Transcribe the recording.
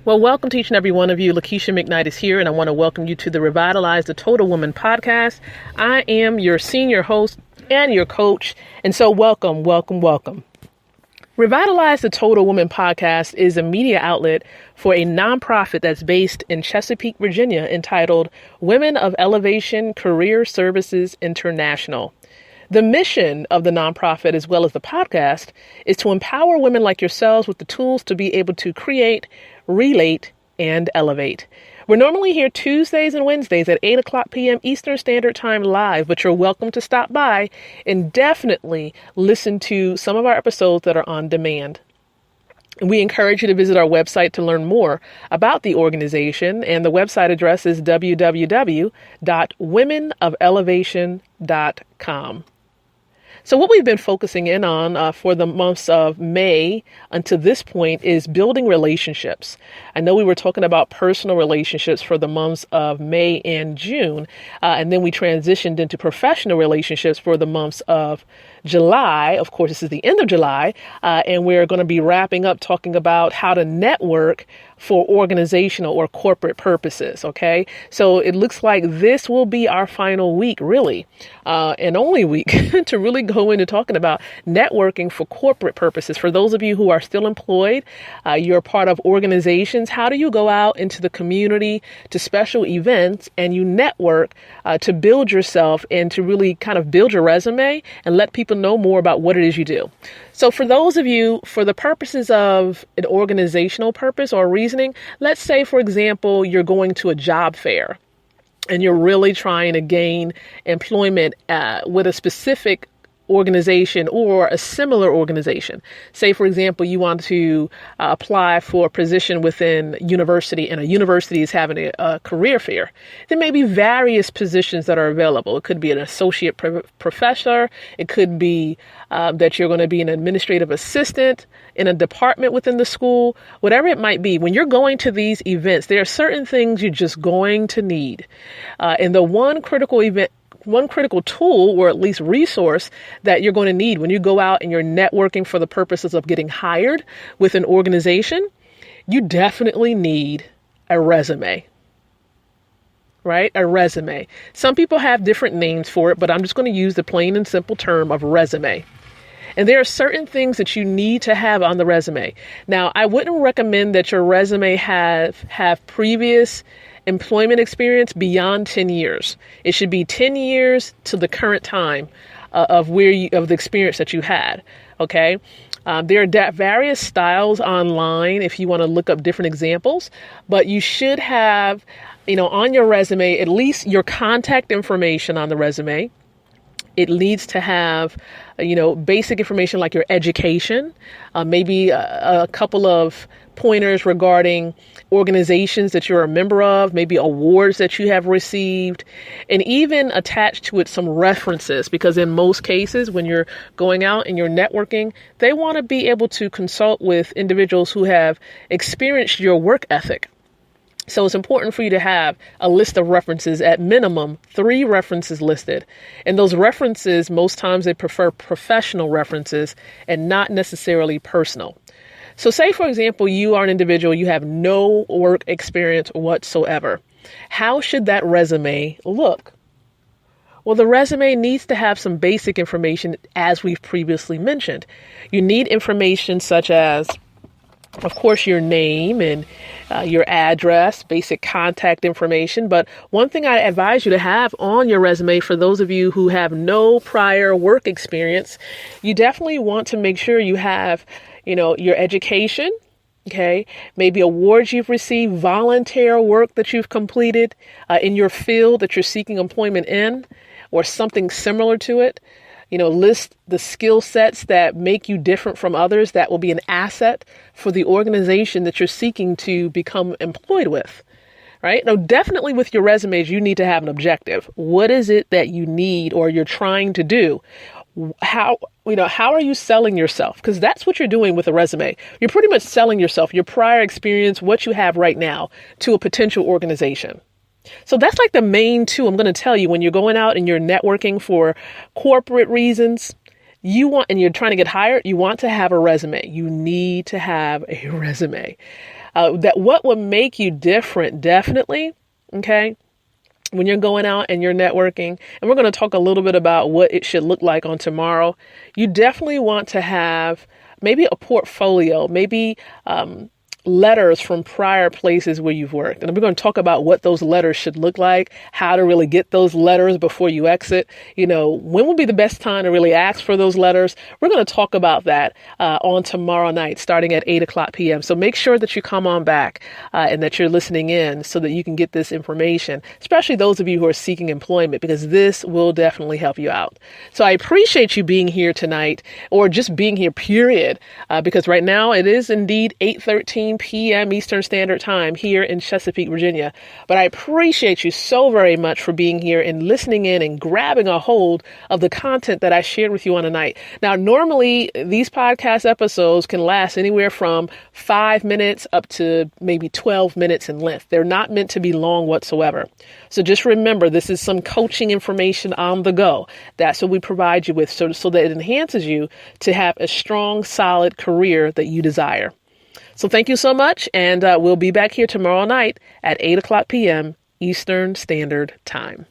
Well, welcome to each and every one of you. Lakeisha McKnight is here, and I want to welcome you to the Revitalize the Total Woman podcast. I am your senior host and your coach, and so welcome. Revitalize the Total Woman podcast is a media outlet for a nonprofit that's based in Chesapeake, Virginia, entitled Women of Elevation Career Services International. The mission of the nonprofit, as well as the podcast, is to empower women like yourselves with the tools to be able to create, relate, and elevate. We're normally here Tuesdays and Wednesdays at 8 o'clock p.m. Eastern Standard Time live, but you're welcome to stop by and definitely listen to some of our episodes that are on demand. We encourage you to visit our website to learn more about the organization, and the website address is www.womenofelevation.com. So what we've been focusing in on for the months of May until this point is building relationships. I know we were talking about personal relationships for the months of May and June, and then we transitioned into professional relationships for the months of July. Of course, this is the end of July, and we're going to be wrapping up talking about how to network for organizational or corporate purposes. Okay, so it looks like this will be our final week, really, and only week to really go into talking about networking for corporate purposes. For those of you who are still employed, you're part of organizations. How do you go out into the community to special events and you network to build yourself and to really kind of build your resume and let people know more about what it is you do? So for those of you, for the purposes of an organizational purpose or reasoning, let's say, for example, you're going to a job fair and you're really trying to gain employment with a specific organization or a similar organization. Say, for example, you want to apply for a position within university and a university is having a career fair. There may be various positions that are available. It could be an associate professor. It could be that you're going to be an administrative assistant in a department within the school, whatever it might be. When you're going to these events, there are certain things you're just going to need. And the one critical tool, or at least resource, that you're going to need when you go out and you're networking for the purposes of getting hired with an organization, you definitely need a resume. Right? A resume. Some people have different names for it, but I'm just going to use the plain and simple term of resume. And there are certain things that you need to have on the resume. Now, I wouldn't recommend that your resume have previous employment experience beyond 10 years. It should be 10 years to the current time of the experience that you had. Okay. There are various styles online if you want to look up different examples, but you should have, on your resume, at least your contact information on the resume. It needs to have, basic information like your education, maybe a couple of pointers regarding organizations that you're a member of, maybe awards that you have received, and even attach to it some references, because in most cases, when you're going out and you're networking, they want to be able to consult with individuals who have experienced your work ethic. So it's important for you to have a list of references, at minimum 3 references listed. And those references, most times they prefer professional references and not necessarily personal. So say, for example, you are an individual, you have no work experience whatsoever. How should that resume look? Well, the resume needs to have some basic information, as we've previously mentioned. You need information such as, of course, your name and your address, basic contact information. But one thing I advise you to have on your resume, for those of you who have no prior work experience, you definitely want to make sure you have, your education. Okay, maybe awards you've received, volunteer work that you've completed in your field that you're seeking employment in, or something similar to it. List the skill sets that make you different from others that will be an asset for the organization that you're seeking to become employed with, right? Now, definitely with your resumes, you need to have an objective. What is it that you need or you're trying to do? How are you selling yourself? Because that's what you're doing with a resume. You're pretty much selling yourself, your prior experience, what you have right now, to a potential organization. So that's like the main two I'm going to tell you when you're going out and you're networking for corporate reasons. and you're trying to get hired, you want to have a resume. You need to have a resume. That what will make you different, definitely, okay, when you're going out and you're networking, and we're going to talk a little bit about what it should look like on tomorrow, you definitely want to have maybe a portfolio, maybe letters from prior places where you've worked. And we're going to talk about what those letters should look like, how to really get those letters before you exit. When will be the best time to really ask for those letters? We're going to talk about that on tomorrow night, starting at 8:00 p.m. So make sure that you come on back and that you're listening in so that you can get this information, especially those of you who are seeking employment, because this will definitely help you out. So I appreciate you being here tonight, or just being here, period, because right now it is indeed 8:13 p.m. Eastern Standard Time here in Chesapeake, Virginia. But I appreciate you so very much for being here and listening in and grabbing a hold of the content that I shared with you on a night. Now, normally these podcast episodes can last anywhere from 5 minutes up to maybe 12 minutes in length. They're not meant to be long whatsoever. So just remember, this is some coaching information on the go. That's what we provide you with so that it enhances you to have a strong, solid career that you desire. So thank you so much, and we'll be back here tomorrow night at 8:00 p.m. Eastern Standard Time.